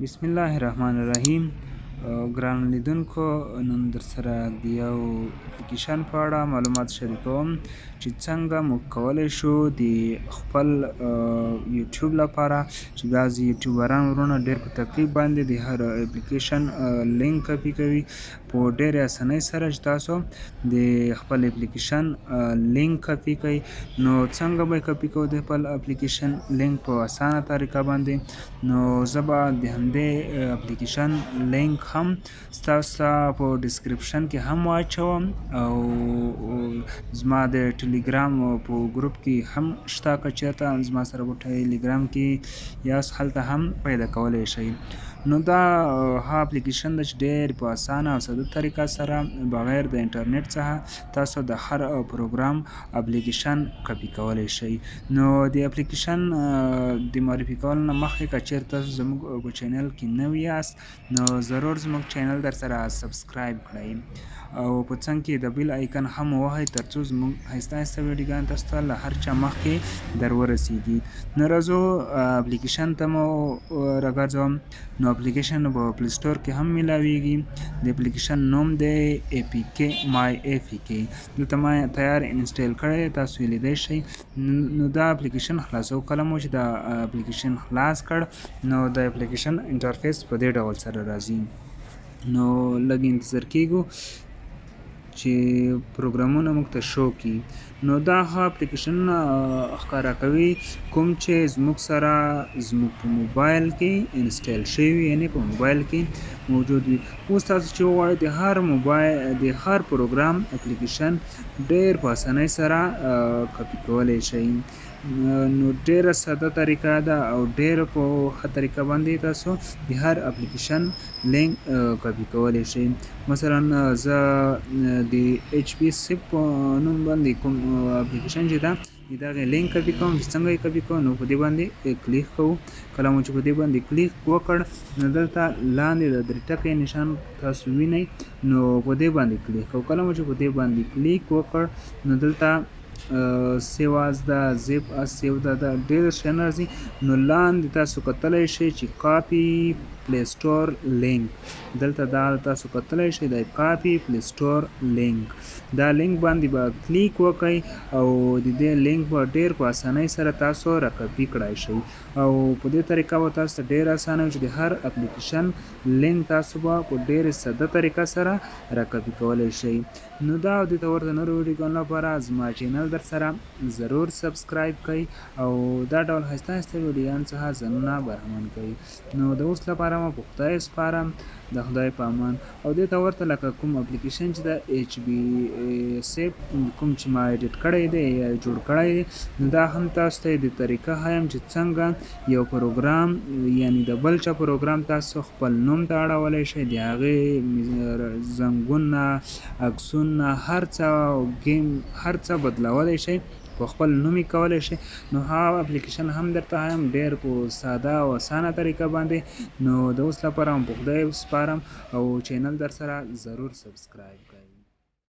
बिस्मिल्लाहिर्रहमानिर्रहीम। ګرانو لیدونکو، نن در سره د یو اپلیکیشن په اړه معلومات شریکوم چې څنګه موږ کولی شو د خپل یوټیوب لپاره چې بعضې یوټیوبران ورونه ډېر په تکلیف باندې د هر اپلیکیشن لینک کاپي کوي په ډېرې اسانۍ سره چې تاسو د خپل اپلیکیشن لینک کاپي کوئ. نو څنګه به یې کاپي کوو د خپل اپلیکیشن لینک په اسانه طریقه باندې؟ نو زه به د همدې اپلیکیشن لینک هم ستاسو ته په ډسکرپشن کې هم واچوم او زما د ټلیګرام په ګروپ کې هم شته، که چېرته زما سره په ټلیګرام کې یاست هلته هم پیدا کولی شئ. نو دا ها اپلیکیشن ده چې ډېر په اسانه او ساده طریقه سره بغیر د انټرنیټ څخه تاسو د هر پروګرام اپلیکیشن کاپي کولی شئ. نو د اپلیکیشن د معرفي کولو نه مخکې که چېرته تاسو زموږ په چینل کې نوي یاست نو ضرور زموږ چینل در سره سبسکرایب کړئ او په څنګ کې د بیل آیکن هم ووهئ تر څو زموږ ښایسته ښایسته ویډیوګانې تاسو ته له هر چا مخکې در ورسیږي. نو راځو اپلیکیشن ته مو راګرځوم. نو اپلیکیشن په پلی سټور کې هم میلاویږي. د اپلیکیشن نوم دی APK My APK. دلته ما تیار انسټال کړی، تاسو یې لیدی شئ. نو دا اپلیکیشن خلاصو. کله مو چې دا اپلیکیشن خلاص کړ نو د اپلیکیشن انټرفیس په دې ډول سره راځي. نو لږ انتظار کیږو چې پروګرامونه موږ ته شو کړي. نو دا ها اپلیکیشن ښکاره کوي کوم چې زموږ سره زموږ په موبایل کې انسټال شوي، یعنې په موبایل کې موجود وي. اوس تاسو چې وغواړئ د هر پروګرام اپلیکیشن ډېر په اسانۍ سره کاپي کولی شئ. نو ډېره ساده طریقه ده او ډېره په ښه طریقه باندې تاسو د هر اپلیکیشن لینک کاپي کولی شئ. مثلا زه د HP سیپ په نوم باندې کوم اپلیکیشن چې ده د هغې لینک کاپي کوم. چې څنګه یې کاپي کوو نو په دې باندې کلیک کوو. کله مو چې په دې باندې کلیک وکړ نو دلته لاندې د درې ټکي نشان تاسو وینئ، نو په دې باندې کلیک کوو. کله مو چې په دې باندې کلیک وکړ نو دلته سیو از ده، زیپ از سیو ده، دا ډېر شیان راځي. نو لاندې تاسو کتلی شئ چې کاپي پلی سټور لینک، دلته دا تاسو کتلی شئ دا کاپي پلی سټور لینک. دا لینک باندې به کلیک وکئ او د دې لینک به ډېر په اسانۍ سره تاسو راکاپي کړی شئ او په دې طریقه به تاسو ته ډېر اسانه وي چې د هر اپلیکیشن لینک تاسو به په ډېرې ساده طریقه سره راکاپي کولی شئ. نو دا او دې ته ورته نورو ویډیوګانو لپاره زما چینل در سره ضرور سبسکرایب کړئ او دا ډول ښایسته ښایسته ویډیوګانو څخه ځانونه برخمن کړئ. نو د اوس لپاره مو په خدای سپارم، د خدای په امان. او دې ته ورته لکه کوم اپلیکیشن چې د HB سیپ کوم چې ما ایډیټ کړی دی یا جوړ کړی دی نو دا هم تاسو ته د طریقه ښایم چې څنګه یو پروګرام یعنې د بل چا پروګرام تاسو خپل نوم ته اړولی شئ، د هغې زنګونه، عکسونه، هر څه ګیم هر څه بدلولی شئ، په خپل نوم یې کولی شئ. نو هغه اپلیکیشن هم درته ښایم ډېر په ساده او اسانه طریقه باندې. نو د اوس لپاره هم په خدای سپارم او چینل در سره ضرور سبسکرایب کړئ.